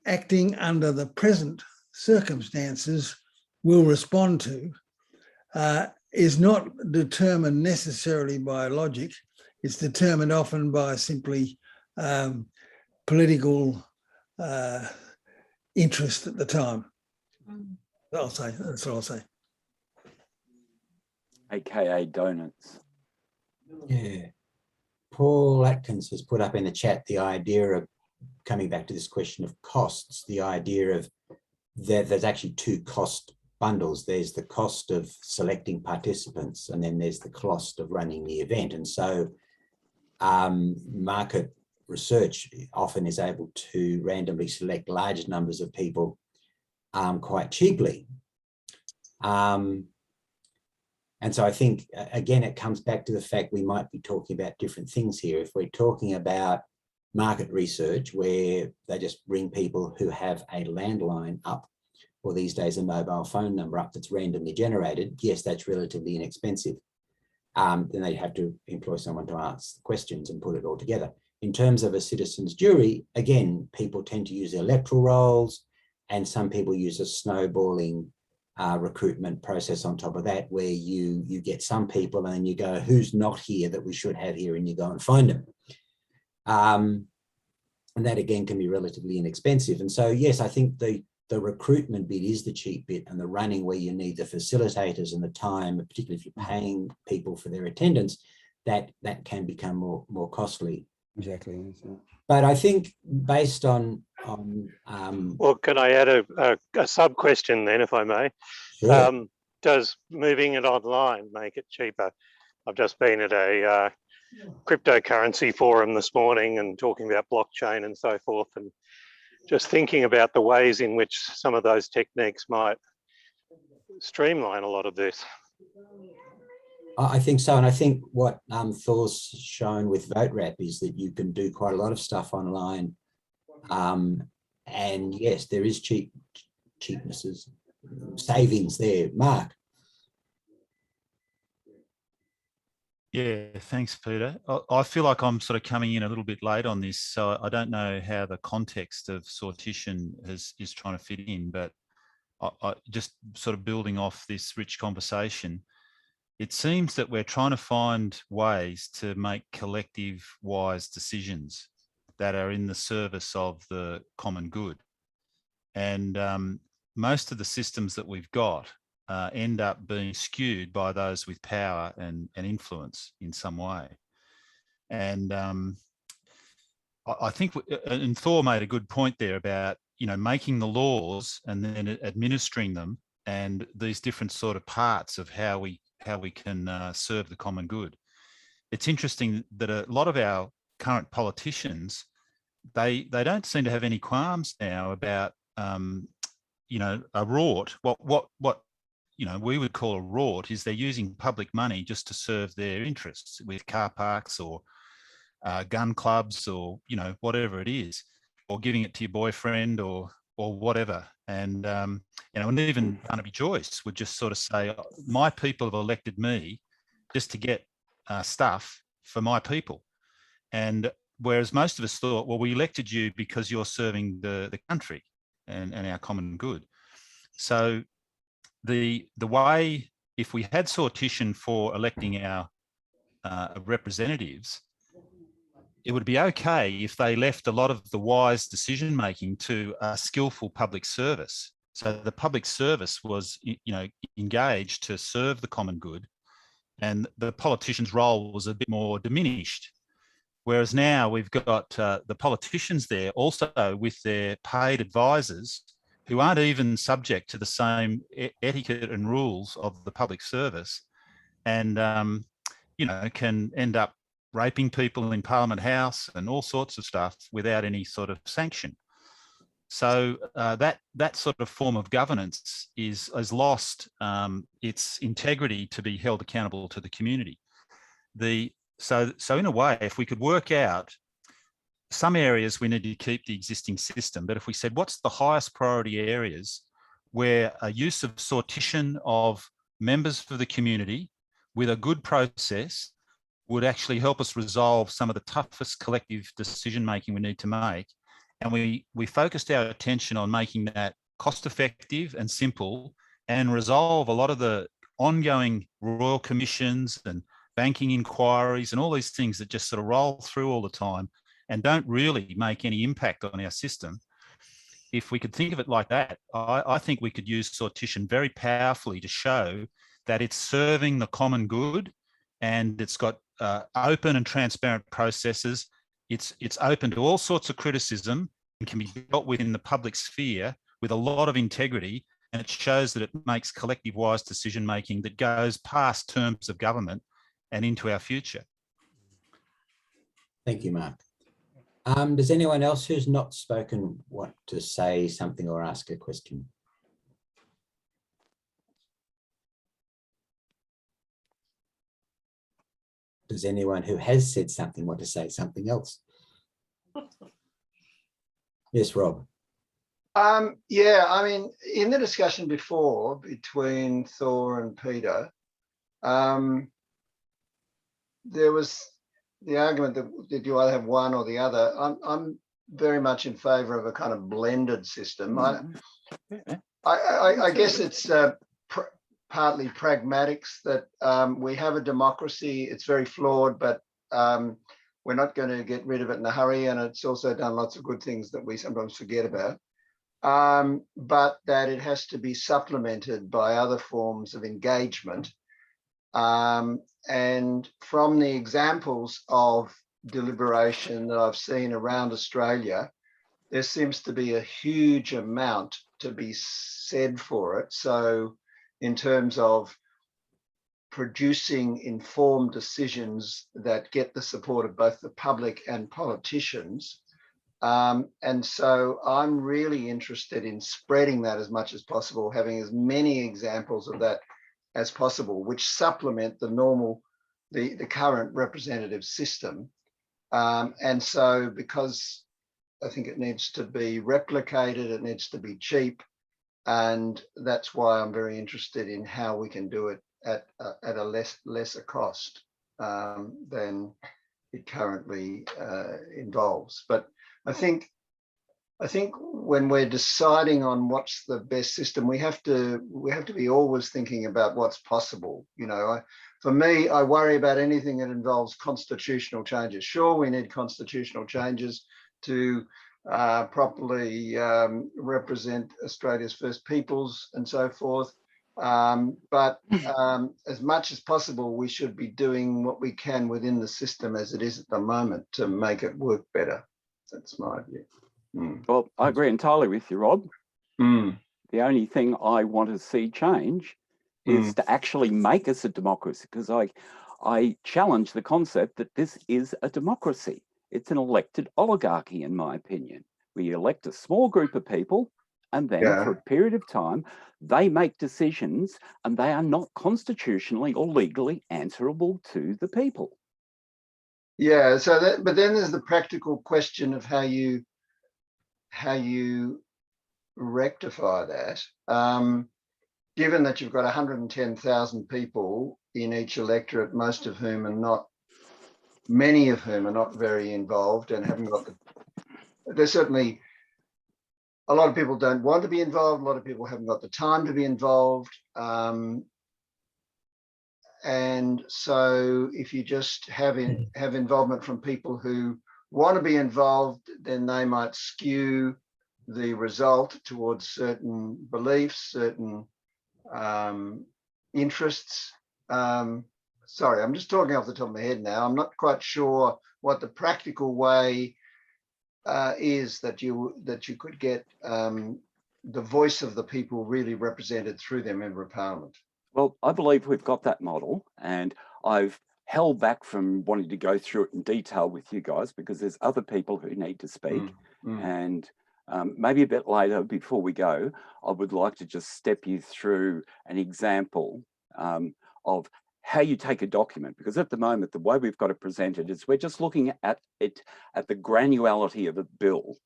acting under the present circumstances will respond to is not determined necessarily by logic. It's determined often by simply political interest at the time. That's what I'll say. AKA donuts. Yeah. Paul Atkins has put up in the chat the idea of, coming back to this question of costs, the idea of there's actually two cost bundles. There's the cost of selecting participants, and then there's the cost of running the event. And so market research often is able to randomly select large numbers of people quite cheaply. And so I think, again, it comes back to the fact we might be talking about different things here. If we're talking about market research where they just bring people who have a landline up, or these days a mobile phone number up that's randomly generated, yes, that's relatively inexpensive. Then they'd have to employ someone to ask questions and put it all together. In terms of a citizens' jury, again, people tend to use electoral rolls, and some people use a snowballing recruitment process on top of that, where you get some people and you go, who's not here that we should have here, and you go and find them. And that again can be relatively inexpensive. And so, yes, I think the recruitment bit is the cheap bit, and the running where you need the facilitators and the time, particularly if you're paying people for their attendance, that can become more costly. Exactly. But I think based on well, can I add a sub question then, if I may? sure. Does moving it online make it cheaper? I've just been at a cryptocurrency forum this morning and talking about blockchain and so forth, and just thinking about the ways in which some of those techniques might streamline a lot of this. I think so. And I think what Thor's shown with VoteRap is that you can do quite a lot of stuff online. And yes, there is cheapnesses, savings there. Mark. Yeah, thanks, Peter. I feel like I'm sort of coming in a little bit late on this, so I don't know how the context of sortition is trying to fit in, but I just sort of building off this rich conversation, it seems that we're trying to find ways to make collective wise decisions that are in the service of the common good. And most of the systems that we've got end up being skewed by those with power and influence in some way. And I think, and Thor made a good point there about, making the laws and then administering them, and these different sort of parts of how we can serve the common good. It's interesting that a lot of our current politicians, they don't seem to have any qualms now about a rort. What we would call a rort is they're using public money just to serve their interests with car parks or gun clubs or whatever it is, or giving it to your boyfriend or whatever. And and even Barnaby Joyce would just sort of say, my people have elected me just to get stuff for my people. And whereas most of us thought, well, we elected you because you're serving the country and our common good. So the way, if we had sortition for electing our representatives, it would be okay if they left a lot of the wise decision making to a skillful public service. So the public service was, engaged to serve the common good, and the politician's role was a bit more diminished. Whereas now we've got the politicians there also with their paid advisors who aren't even subject to the same etiquette and rules of the public service, and can end up raping people in Parliament House and all sorts of stuff without any sort of sanction. So that sort of form of governance has lost its integrity to be held accountable to the community. So in a way, if we could work out some areas, we need to keep the existing system. But if we said, what's the highest priority areas where a use of sortition of members for the community with a good process would actually help us resolve some of the toughest collective decision making we need to make. And we focused our attention on making that cost effective and simple, and resolve a lot of the ongoing royal commissions and banking inquiries and all these things that just sort of roll through all the time and don't really make any impact on our system. If we could think of it like that, I think we could use sortition very powerfully to show that it's serving the common good, and it's got open and transparent processes. It's open to all sorts of criticism and can be dealt with in the public sphere with a lot of integrity, and it shows that it makes collective wise decision making that goes past terms of government and into our future. Thank you, Mark. Does anyone else who's not spoken want to say something or ask a question? Does anyone who has said something want to say something else? Yes, Rob. Yeah, I mean, in the discussion before between Thor and Peter, there was the argument that you either have one or the other. I'm very much in favour of a kind of blended system. I guess it's partly pragmatics that we have a democracy. It's very flawed, but we're not going to get rid of it in a hurry, and it's also done lots of good things that we sometimes forget about. But that it has to be supplemented by other forms of engagement. And from the examples of deliberation that I've seen around Australia, there seems to be a huge amount to be said for it. So in terms of producing informed decisions that get the support of both the public and politicians. And so I'm really interested in spreading that as much as possible, having as many examples of that as possible, which supplement the current representative system. And so because I think it needs to be replicated, it needs to be cheap. And that's why I'm very interested in how we can do it at a lesser cost than it currently involves. But I think when we're deciding on what's the best system, we have to be always thinking about what's possible. You know, for me, I worry about anything that involves constitutional changes. Sure, we need constitutional changes to properly represent Australia's First Peoples and so forth. But as much as possible, we should be doing what we can within the system as it is at the moment to make it work better. That's my view. Well, I agree entirely with you, Rob. The only thing I want to see change is to actually make us a democracy, because I challenge the concept that this is a democracy. It's an elected oligarchy, in my opinion. We elect a small group of people, and then for a period of time, they make decisions, and they are not constitutionally or legally answerable to the people. Yeah, so that, but then there's the practical question of how you rectify that. Given that you've got 110,000 people in each electorate, most of whom are not, many of whom are not very involved and haven't got the, there's certainly, a lot of people don't want to be involved. A lot of people haven't got the time to be involved. And so if you just have involvement from people who want to be involved, then they might skew the result towards certain beliefs, certain interests. Sorry, I'm just talking off the top of my head now. I'm not quite sure what the practical way is that you could get the voice of the people really represented through their member of parliament. Well, I believe we've got that model, and I've held back from wanting to go through it in detail with you guys because there's other people who need to speak. And maybe a bit later, before we go, I would like to just step you through an example of how you take a document, because at the moment, the way we've got it presented is we're just looking at it at the granularity of a bill.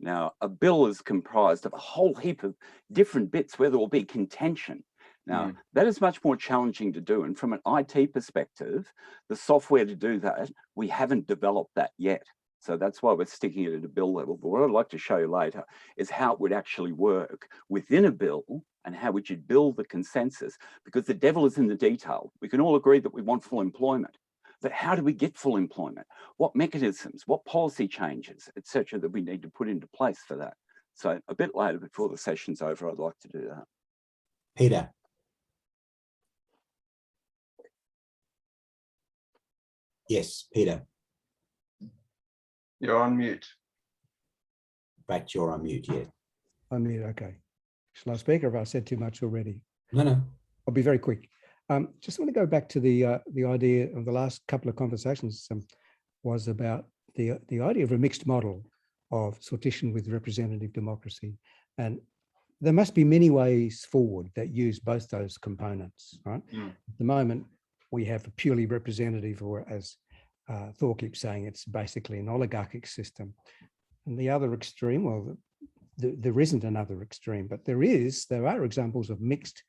Now, a bill is comprised of a whole heap of different bits where there will be contention. Now, that is much more challenging to do. And from an IT perspective, the software to do that, we haven't developed that yet. So that's why we're sticking it at a bill level. But what I'd like to show you later is how it would actually work within a bill and how we should build the consensus, because the devil is in the detail. We can all agree that we want full employment, but how do we get full employment? What mechanisms, what policy changes, et cetera, that we need to put into place for that? So a bit later, before the session's over, I'd like to do that. Peter. Yes, Peter. You're on mute. Right, you're on mute, yeah. I'm mute, okay. Shall I speak, or have I said too much already? No. I'll be very quick. Just want to go back to the idea of the last couple of conversations was about the idea of a mixed model of sortition with representative democracy. And there must be many ways forward that use both those components, right? At the moment, we have a purely representative, or as Thor keeps saying, it's basically an oligarchic system. And the other extreme, well, there isn't another extreme, but there are examples of mixed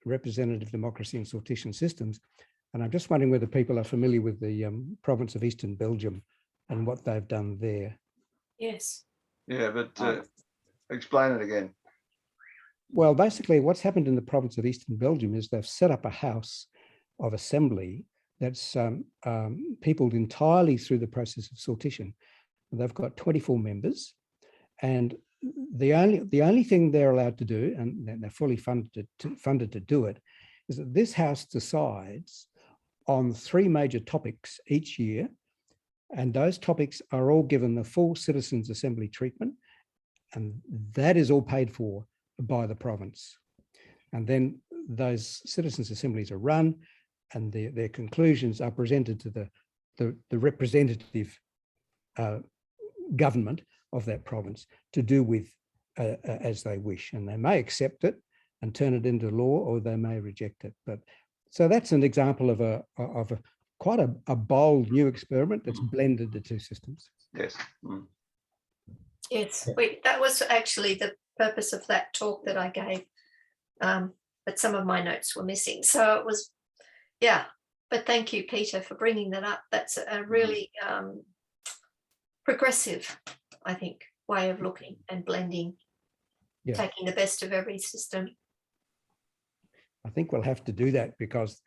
representative democracy and sortition systems. And I'm just wondering whether people are familiar with the province of Eastern Belgium and what they've done there. Yes. Yeah, but explain it again. Well, basically what's happened in the province of Eastern Belgium is they've set up a house of assembly that's peopled entirely through the process of sortition. They've got 24 members, and the only thing they're allowed to do, and they're fully funded to do it, is that this house decides on 3 major topics each year, and those topics are all given the full citizens' assembly treatment, and that is all paid for by the province. And then those citizens' assemblies are run, and their conclusions are presented to the representative government of that province to do with as they wish, and they may accept it and turn it into law, or they may reject it. But so that's an example of quite a bold new experiment that's blended the two systems. Yes. Yes, that was actually the purpose of that talk that I gave, but some of my notes were missing. So it was, yeah, but thank you, Peter, for bringing that up. That's a really progressive, I think, way of looking and blending, taking the best of every system. I think we'll have to do that because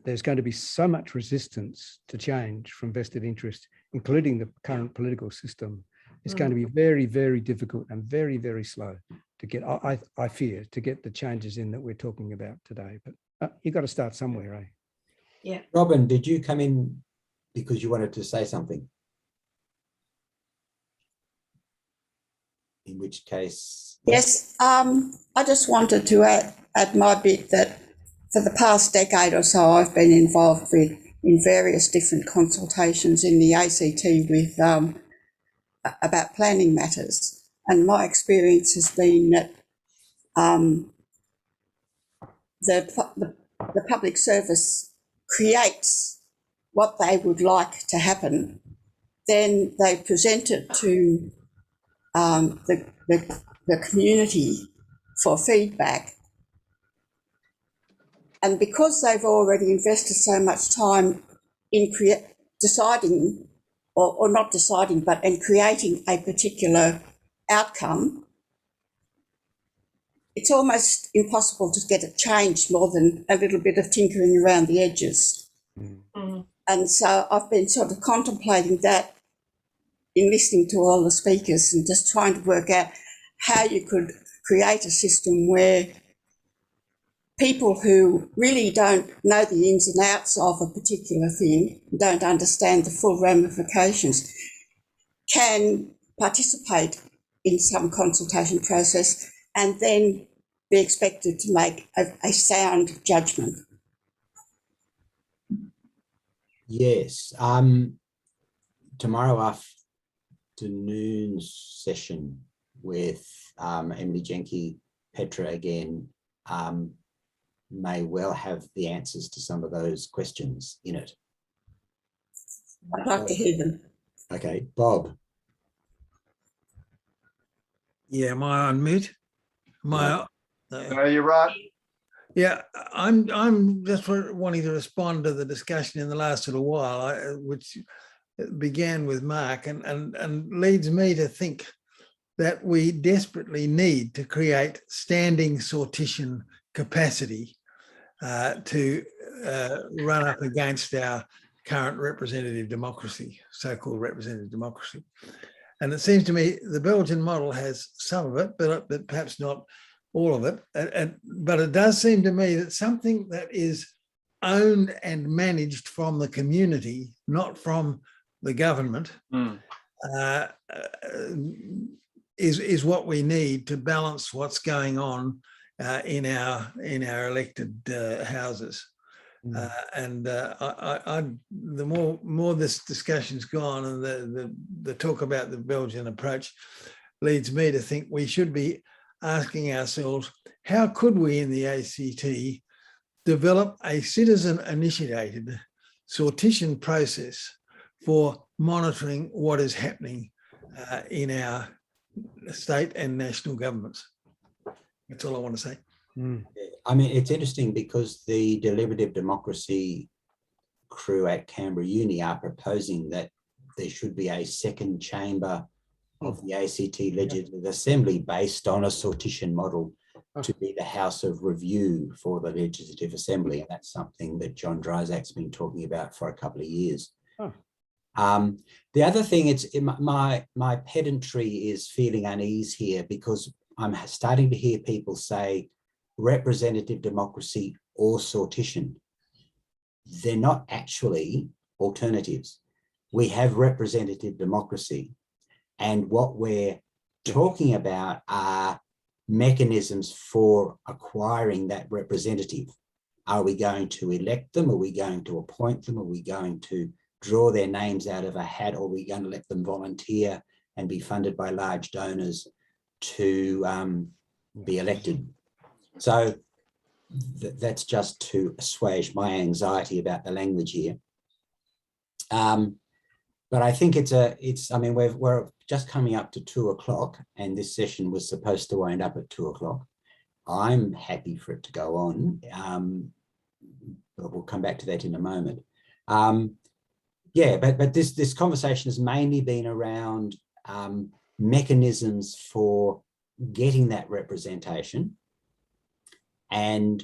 there's going to be so much resistance to change from vested interest, including the current political system. It's going to be very, very difficult and very, very slow to get, I fear, to get the changes in that we're talking about today. But you've got to start somewhere, eh? Yeah. Robin, did you come in because you wanted to say something? In which case... Yes, I just wanted to add my bit that for the past decade or so, I've been involved in various different consultations in the ACT with about planning matters. And my experience has been that the public service creates what they would like to happen. Then they present it to the community for feedback. And because they've already invested so much time in deciding or not deciding, but in creating a particular outcome, it's almost impossible to get it changed more than a little bit of tinkering around the edges. Mm. And so I've been sort of contemplating that in listening to all the speakers and just trying to work out how you could create a system where people who really don't know the ins and outs of a particular thing, don't understand the full ramifications, can participate in some consultation process and then be expected to make a sound judgment. Yes. Tomorrow afternoon's session with Emily Jenke, Petra again, may well have the answers to some of those questions in it. I'd like to hear them. Okay, Bob. Yeah, am I on mute? No, you're right. Yeah, I'm just wanting to respond to the discussion in the last little while, which began with Mark and leads me to think that we desperately need to create standing sortition capacity to run up against our current representative democracy, so-called representative democracy. And it seems to me the Belgian model has some of it, but perhaps not all of it. But it does seem to me that something that is owned and managed from the community, not from the government, is what we need to balance what's going on in our elected houses. The more this discussion's gone, and the talk about the Belgian approach leads me to think we should be asking ourselves, how could we in the ACT develop a citizen-initiated sortition process for monitoring what is happening in our state and national governments? That's all I want to say. I mean, it's interesting because the deliberative democracy crew at Canberra Uni are proposing that there should be a second chamber of the ACT Legislative Assembly based on a sortition model to be the house of review for the Legislative Assembly. And that's something that John Dryzak's been talking about for a couple of years. The other thing, my pedantry is feeling unease here because I'm starting to hear people say representative democracy or sortition. They're not actually alternatives. We have representative democracy, and what we're talking about are mechanisms for acquiring that representative. Are we going to elect them? Are we going to appoint them? Are we going to draw their names out of a hat? Or are we going to let them volunteer and be funded by large donors to be elected? So that's just to assuage my anxiety about the language here. But I think I mean, we're just coming up to 2 o'clock and this session was supposed to wind up at 2 o'clock. I'm happy for it to go on, but we'll come back to that in a moment. Yeah, but this conversation has mainly been around mechanisms for getting that representation. And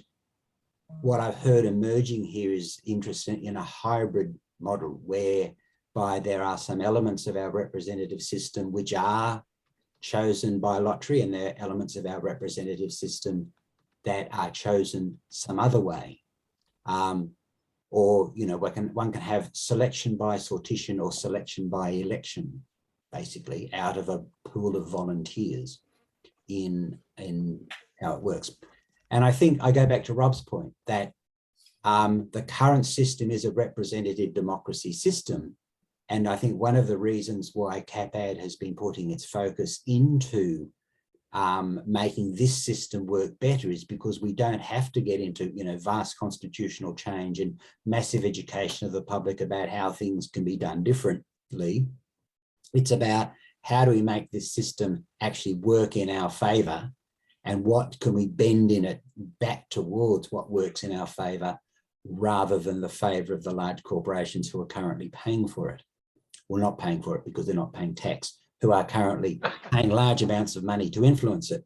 what I've heard emerging here is interest in a hybrid model whereby there are some elements of our representative system which are chosen by lottery, and there are elements of our representative system that are chosen some other way. Or, you know, one can have selection by sortition or selection by election, basically, out of a pool of volunteers in how it works. And I think I go back to Rob's point that the current system is a representative democracy system. And I think one of the reasons why CAPAD has been putting its focus into making this system work better is because we don't have to get into, you know, vast constitutional change and massive education of the public about how things can be done differently. It's about how do we make this system actually work in our favour, and what can we bend in it back towards what works in our favour rather than the favour of the large corporations who are currently paying for it. well, not paying for it because they're not paying tax, who are currently paying large amounts of money to influence it.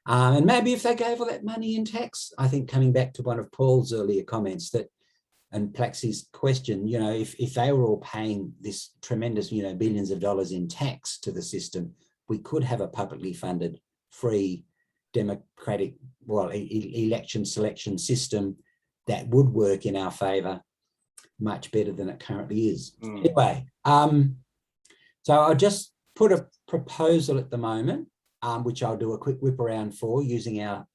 And maybe if they gave all that money in tax, I think coming back to one of Paul's earlier comments that, and Plaxy's question, you know, if they were all paying this tremendous, you know, billions of dollars in tax to the system, we could have a publicly funded, free, democratic, well, election selection system that would work in our favor much better than it currently is. Anyway, so I'll just put a proposal at the moment, which I'll do a quick whip around for using our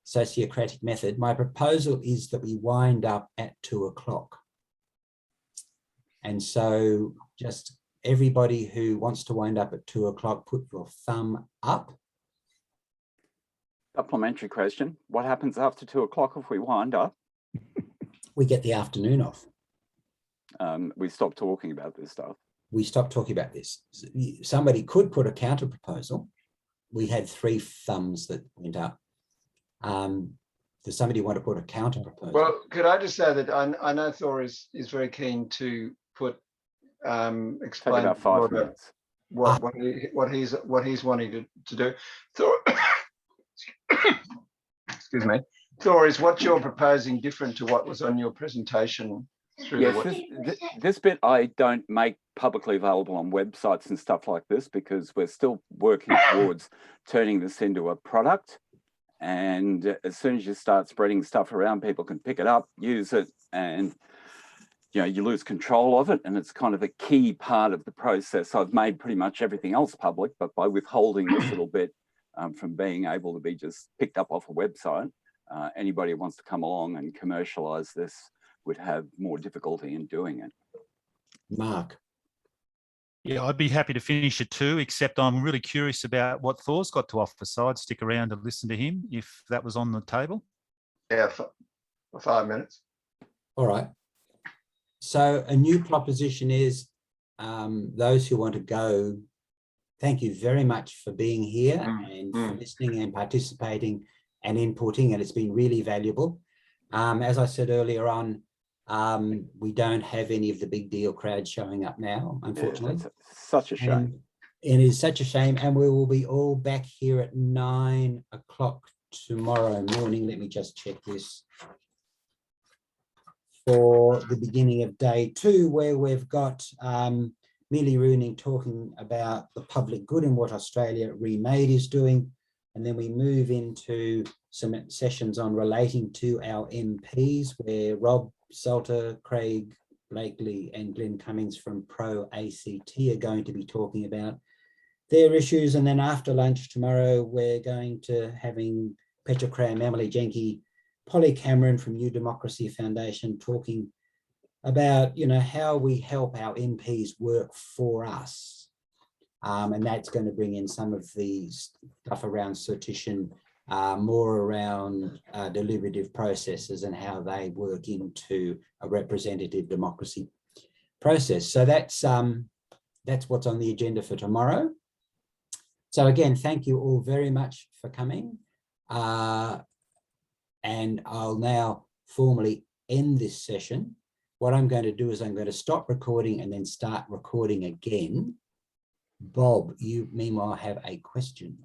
sociocratic method. My proposal is that we wind up at 2 o'clock. And so just everybody who wants to wind up at 2 o'clock, put your thumb up. Supplementary question. What happens after 2 o'clock if we wind up? We get the afternoon off. We stop talking about this stuff. We stop talking about this. Somebody could put a counter proposal. We had 3 thumbs that went up. Does somebody want to put a counter proposal? Well, could I just say that I know Thor is very keen to put explain about 5 minutes. what he's wanting to do. Thor, excuse me. Thor, is what you're proposing different to what was on your presentation? Yes, this bit I don't make publicly available on websites and stuff like this because we're still working towards turning this into a product. And as soon as you start spreading stuff around, people can pick it up, use it, and you know, you lose control of it. And it's kind of a key part of the process. I've made pretty much everything else public, but by withholding this little bit from being able to be just picked up off a website, anybody who wants to come along and commercialize this would have more difficulty in doing it. Mark. Yeah, I'd be happy to finish at 2, except I'm really curious about what Thor's got to offer, so I'd stick around to listen to him if that was on the table. Yeah, for 5 minutes. All right. So a new proposition is those who want to go, thank you very much for being here and for listening and participating and inputting, and it's been really valuable. As I said earlier on, we don't have any of the big deal crowd showing up now, unfortunately. Yeah, such a shame. And it is such a shame. And we will be all back here at 9 o'clock tomorrow morning. Let me just check this. For the beginning of day 2, where we've got Millie Rooney talking about the public good and what Australia Remade is doing. And then we move into some sessions on relating to our MPs, where Rob Salter, Craig Blakely and Glenn Cummings from Pro ACT are going to be talking about their issues. And then after lunch tomorrow, we're going to having Petra Cram, Emily Jenke, Polly Cameron from New Democracy Foundation talking about, you know, how we help our MPs work for us. And that's going to bring in some of the stuff around sortition, more around deliberative processes and how they work into a representative democracy process. So that's what's on the agenda for tomorrow. So again, thank you all very much for coming. And I'll now formally end this session. What I'm going to do is I'm going to stop recording and then start recording again. Bob, you meanwhile have a question.